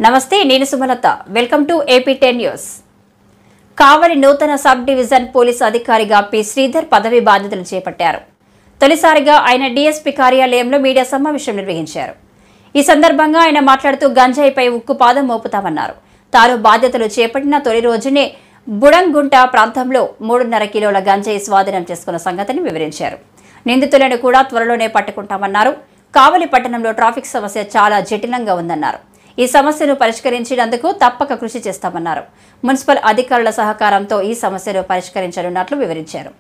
నమస్తే, నేను Sumalatha. Welcome to AP10 news. Kavali నూతన సబ్ డివిజన్ పోలీస్ అధికారిగా పి శ్రీధర్ పదవి బాధ్యతలు చేపట్టారు. తొలిసారిగా ఆయన DSP కార్యాలయంలో మీడియా సమావేశం నిర్వహించారు. ఈ సందర్భంగా ఆయన మాట్లాడుతూ గంజాయిపై ఉక్కు పాదం మోపుతామన్నారు. తాను బాధ్యతలు చేపట్టిన తొలి రోజునే బుడంగుంట ప్రాంతంలో 3.5 కిలోల గంజాయి స్వాధీనం చేసుకున్న సంగతిని వివరించారు. నిందితులను కూడా త్వరలోనే పట్టుకుంటామన్నారు. కావలి పట్టణంలో ట్రాఫిక్ సమస్య చాలా జటిలంగా ఉందన్నారు. ఈ సమస్యను పరిష్కరించేందుకు తప్పక కృషి చేస్తామన్నారు. మున్సిపల్ అధికారుల సహకారంతో ఈ సమస్యను పరిష్కరించనున్నట్లు వివరించారు.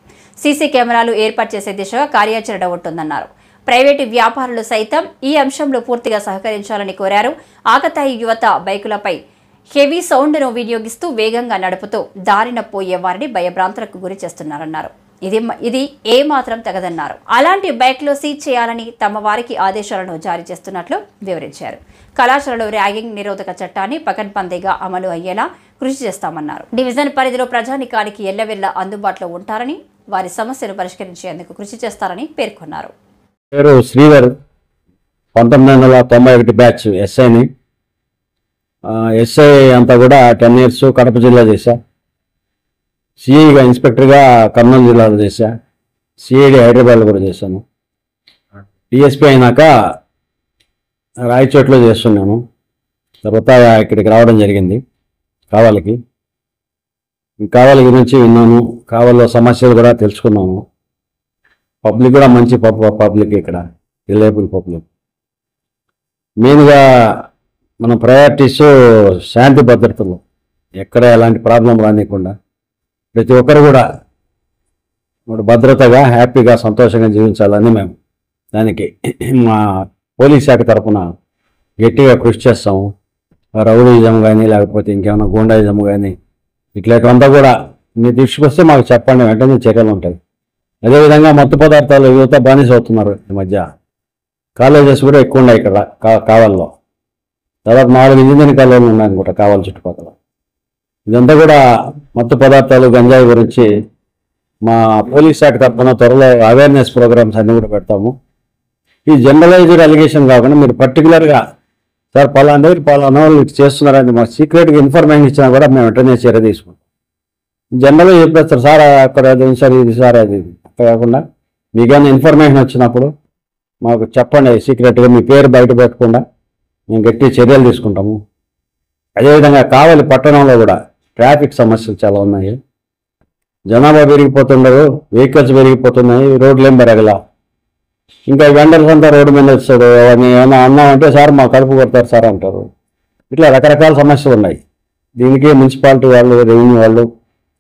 సీసీ కెమెరాలు ఏర్పాటు చేసే దిశగా కార్యాచరణ ఉంటుందన్నారు. ప్రైవేటు వ్యాపారులు సైతం ఈ అంశంలో పూర్తిగా సహకరించాలని కోరారు. ఆకతాయి యువత బైకులపై హెవీ సౌండ్ను వినియోగిస్తూ వేగంగా నడుపుతూ దారిన పోయే వారిని భయభ్రాంతులకు గురి చేస్తున్నారన్నారు. ఇది ఏమాత్రం తగదన్నారు. అలాంటి బైక్లో సీజ్ చేయాలని తమ వారికి ఆదేశాలను జారీ చేస్తున్నట్లు వివరించారు. కళాశాలలో ర్యాగింగ్ నిరోధక చట్టాన్ని పకడ్బందీగా అమలు అయ్యేలా కృషి చేస్తామన్నారు. డివిజన్ పరిధిలో ప్రజానికానికి ఎల్లవెల్లా అందుబాటులో ఉంటారని, వారి సమస్యలు పరిష్కరించేందుకు కృషి చేస్తారని పేర్కొన్నారు. పేరు శ్రీధర్, 1991 బ్యాచ్ ఎస్ఐని. ఎస్ఐ అంతా కూడా 10 years కడప జిల్లా చేశా. సిఐగా ఇన్స్పెక్టర్గా కర్నూలు జిల్లాలో చేశా. సిఐడి హైదరాబాద్లో కూడా చేశాను. DSP అయినాక రాయచోట్లో చేస్తున్నాను. తర్వాత ఇక్కడికి రావడం జరిగింది కావలికి. కావలి గురించి విన్నాను, కావలిలో సమస్యలు కూడా తెలుసుకున్నాము. పబ్లిక్ కూడా మంచి పబ్లిక్, ఇక్కడ రిలయబుల్ పబ్లిక్. మెయిన్గా మన ప్రయారిటీస్ శాంతి భద్రతలు, ఎక్కడ ఎలాంటి ప్రాబ్లం రానియకుండా ప్రతి ఒక్కరు కూడా భద్రతగా హ్యాపీగా సంతోషంగా జీవించాలని మేము దానికి మా పోలీస్ శాఖ తరఫున గట్టిగా కృషి చేస్తాము. రౌడీజం కానీ లేకపోతే ఇంకేమైనా గూండాయిజం కానీ ఇట్లాంటివంతా కూడా మీ దృష్టికి వస్తే మాకు చెప్పండి, వెంటనే చర్యలు ఉంటాయి. అదేవిధంగా మత్తు పదార్థాలు యువత బానిస అవుతున్నారు. ఈ మధ్య కాలేజెస్ కూడా ఎక్కువ ఉన్నాయి ఇక్కడ కావల్లో. దాదాపు 4 ఇంజనీరింగ్ కాలేజీలు ఉన్నాయి అనుకుంటా కావాలి చుట్టుపక్కల. ఇదంతా కూడా మత్తు పదార్థాలు గంజాయి గురించి మా పోలీస్ శాఖ తరఫున త్వరలో అవేర్నెస్ ప్రోగ్రామ్స్ అన్నీ కూడా పెడతాము. ఈ జనరలైజ్డ్ అలిగేషన్ కాకుండా మీరు పర్టికులర్గా సార్ పలానా వాళ్ళు ఇటు చేస్తున్నారని మాకు సీక్రెట్గా ఇన్ఫర్మేషన్ ఇచ్చినా కూడా మేము వెంటనే చర్య తీసుకుంటాం. జనరల్గా చెప్పేస్తారు సార్ అక్కడ అది సార్ ఇది సార్ అది అక్కడ కాకుండా మీకైనా ఇన్ఫర్మేషన్ వచ్చినప్పుడు మాకు చెప్పండి సీక్రెట్గా, మీ పేరు బయట పెట్టకుండా మేము గట్టి చర్యలు తీసుకుంటాము. అదేవిధంగా కావలి పట్టణంలో కూడా ట్రాఫిక్ సమస్యలు చాలా ఉన్నాయి. జనాభా పెరిగిపోతున్నారు, వెహికల్స్ పెరిగిపోతున్నాయి, రోడ్లు ఏం పెరగల. ఇంకా వెండర్స్ అంతా రోడ్డు మీద వస్తాడు, అని ఏమన్నా అన్నామంటే సార్ మా కడుపు కొడతారు సార్ అంటారు. ఇట్లా రకరకాల సమస్యలు ఉన్నాయి. దీనికి మున్సిపాలిటీ వాళ్ళు, రెవెన్యూ వాళ్ళు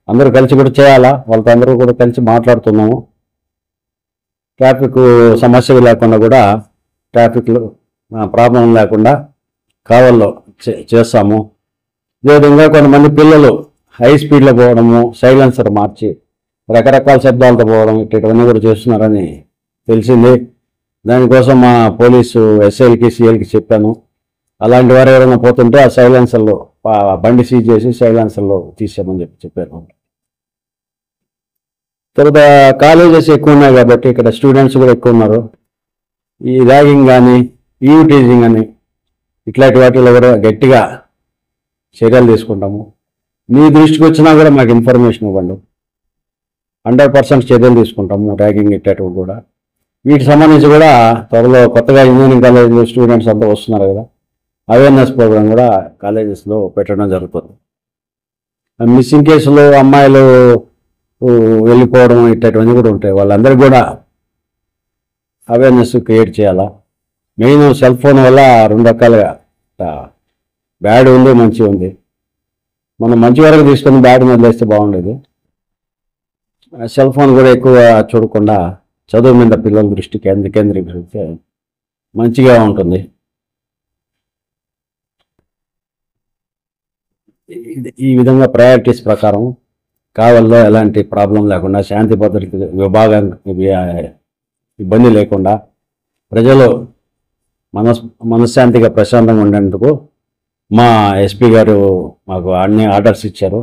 అందరూ కలిసి కూడా చేయాలా. వాళ్ళతో అందరూ కూడా కలిసి మాట్లాడుతున్నాము. ట్రాఫిక్ సమస్యలు లేకుండా కూడా, ట్రాఫిక్లో ప్రాబ్లం లేకుండా కావల్లో చేస్తాము. అదేవిధంగా కొంతమంది పిల్లలు హై స్పీడ్లో పోవడము, సైలెన్సర్ మార్చి రకరకాల శబ్దాలతో పోవడం ఇటువంటివన్నీ కూడా చేస్తున్నారని తెలిసింది. దానికోసం మా పోలీసు ఎస్ఐలకి సిఐలకి చెప్పాను. అలాంటి వారు ఎవరైనా పోతుంటే ఆ సైలెన్సర్లో బండి సీజ్ చేసి సైలెన్సర్లో తీసామని చెప్పాను. తర్వాత కాలేజెస్ ఎక్కువ ఉన్నాయి కాబట్టి ఇక్కడ స్టూడెంట్స్ కూడా ఎక్కువ ఉన్నారు. ఈ ర్యాగింగ్ కానీ ఈవ్ టీజింగ్ అని ఇట్లాంటి వాటిలో కూడా గట్టిగా చర్యలు తీసుకుంటాము. మీ దృష్టికి వచ్చినా కూడా మాకు ఇన్ఫర్మేషన్ ఇవ్వండి, 100% చర్యలు తీసుకుంటాము. ర్యాగింగ్ ఇట్లాంటివి కూడా వీటికి సంబంధించి కూడా త్వరలో కొత్తగా ఇంజనీరింగ్ కాలేజీలో స్టూడెంట్స్ అంతా వస్తున్నారు కదా, అవేర్నెస్ ప్రోగ్రామ్ కూడా కాలేజెస్లో పెట్టడం జరుగుతుంది. మిస్సింగ్ కేసులు, అమ్మాయిలు వెళ్ళిపోవడం ఇట్లాంటివన్నీ కూడా ఉంటాయి. వాళ్ళందరికీ కూడా అవేర్నెస్ క్రియేట్ చేయాలా. మెయిన్ సెల్ ఫోన్ వల్ల 2 రకాలుగా బ్యాడ్ ఉంది, మంచి ఉంది. మనం మంచి వరకు తీసుకొని బ్యాడ్ వదిలేస్తే బాగుండేది. సెల్ ఫోన్ కూడా ఎక్కువ చూడకుండా చదువు మీద పిల్లల దృష్టి కేంద్రీకరిస్తే మంచిగా ఉంటుంది. ఈ విధంగా ప్రయారిటీస్ ప్రకారం కావల్లో ఎలాంటి ప్రాబ్లం లేకుండా, శాంతి భద్రత విభాగానికి ఇబ్బంది లేకుండా, ప్రజలు మనశ్శాంతిగా ప్రశాంతంగా ఉండేందుకు మా ఎస్పీ గారు మాకు అన్ని ఆర్డర్స్ ఇచ్చారు.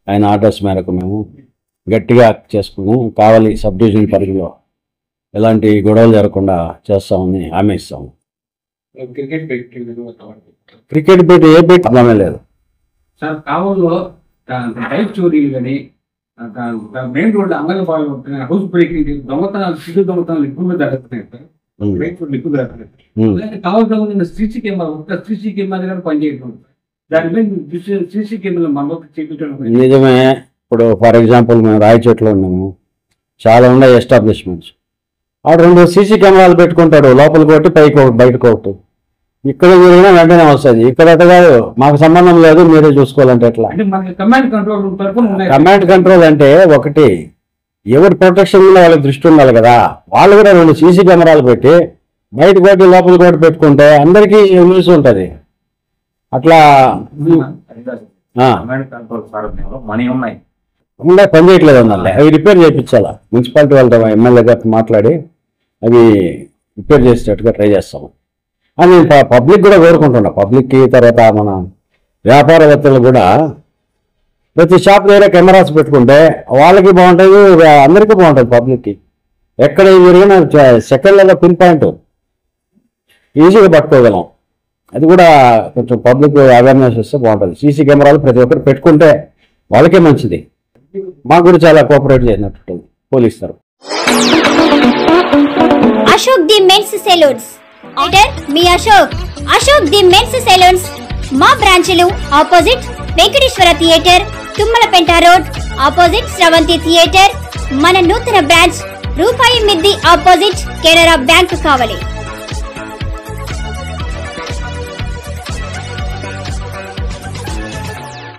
ఆయన ఆర్డర్స్ మేరకు మేము గట్టిగా చేసుకుని కావలి సబ్ డివిజన్ పరిధిలో ఎలాంటి గొడవలు జరగకుండా చేస్తామని హామీ ఇస్తాము. క్రికెట్ పెట్టి క్రికెట్ పెట్టి ఏ పెట్టి అర్థమే లేదు సార్ కావల్లో బైక్ చోరీలు కానీ main road anganwadi house breaking దొంగతనాలు సిగ్గు దొంగతనాలు ఎక్కువగా జరుగుతున్నాయి సార్. మెయిన్ రోడ్లు ఎక్కువ జరుగుతున్నాయి. కావాల్సిన సీసీ కెమెరా ఒక సీసీ కెమెరా కానీ పనిచేయడం దాని మీద సీసీ కెమెరా మన చేయించడం. నిజమే. ఇప్పుడు ఫర్ ఎగ్జాంపుల్ మేము రాయచోట్లో ఉన్నాము, చాలా ఉన్నాయి ఎస్టాబ్లిష్మెంట్స్. ఆడు 2 సీసీ కెమెరాలు పెట్టుకుంటాడు, లోపలికి ఒకటి పైకి ఒకటి బయటకు ఒకటి. ఇక్కడ జరిగినా వెంటనే వస్తుంది. ఇక్కడ అట్ట కాదు, మాకు సంబంధం లేదు మీరే చూసుకోవాలంటే ఎట్లా? అంటే మనకి కమాండ్ కంట్రోల్ తరపున ఉన్నాయి. కమాండ్ కంట్రోల్ అంటే ఒకటి ఎవరి ప్రొటెక్షన్ మీద వాళ్ళకి దృష్టి ఉండాలి కదా. వాళ్ళు కూడా 2 సీసీ కెమెరాలు పెట్టి బయటకు ఒకటి లోపలికి ఒకటి పెట్టుకుంటే అందరికీ న్యూస్ ఉంటుంది. అట్లా కమాండ్ కంట్రోల్ సారథ్యంలో మనీ ఉన్నాయి ఉండే పని చేయట్లేదు అన్నట్లే. అవి రిపేర్ చేయించాలా, మున్సిపాలిటీ వాళ్ళతో ఎమ్మెల్యే గారితో మాట్లాడి అవి రిపేర్ చేసేటట్టుగా ట్రై చేస్తాము అని పబ్లిక్ కూడా కోరుకుంటున్నా. పబ్లిక్కి తర్వాత మన వ్యాపారవేత్తలు కూడా ప్రతి షాప్ దగ్గర కెమెరాస్ పెట్టుకుంటే వాళ్ళకి బాగుంటుంది, అందరికీ బాగుంటుంది. పబ్లిక్కి ఎక్కడ జరిగినా సెకండ్లలో పిన్ పాయింట్ ఈజీగా పట్టుకోగలం. అది కూడా కొంచెం పబ్లిక్ అవేర్నెస్ వస్తే బాగుంటుంది. సీసీ కెమెరాలు ప్రతి ఒక్కరు పెట్టుకుంటే వాళ్ళకే మంచిది. మాకు కూడా చాలా కోఆపరేట్ చేసినట్టు పోలీస్ తరఫు. అశోక్ ది మెన్స్ సెలూన్స్ మీ అశోక్ ది మెన్స్ సెలూన్స్ మా బ్రాంచ్లు opposite Venkateswara theatre, Tummalapenta road, opposite Sravanthi theatre. మన నూతన బ్రాంచ్ రూపాయి మిద్ది ఆపోజిట్ కెనరా బ్యాంక్ కావాలి.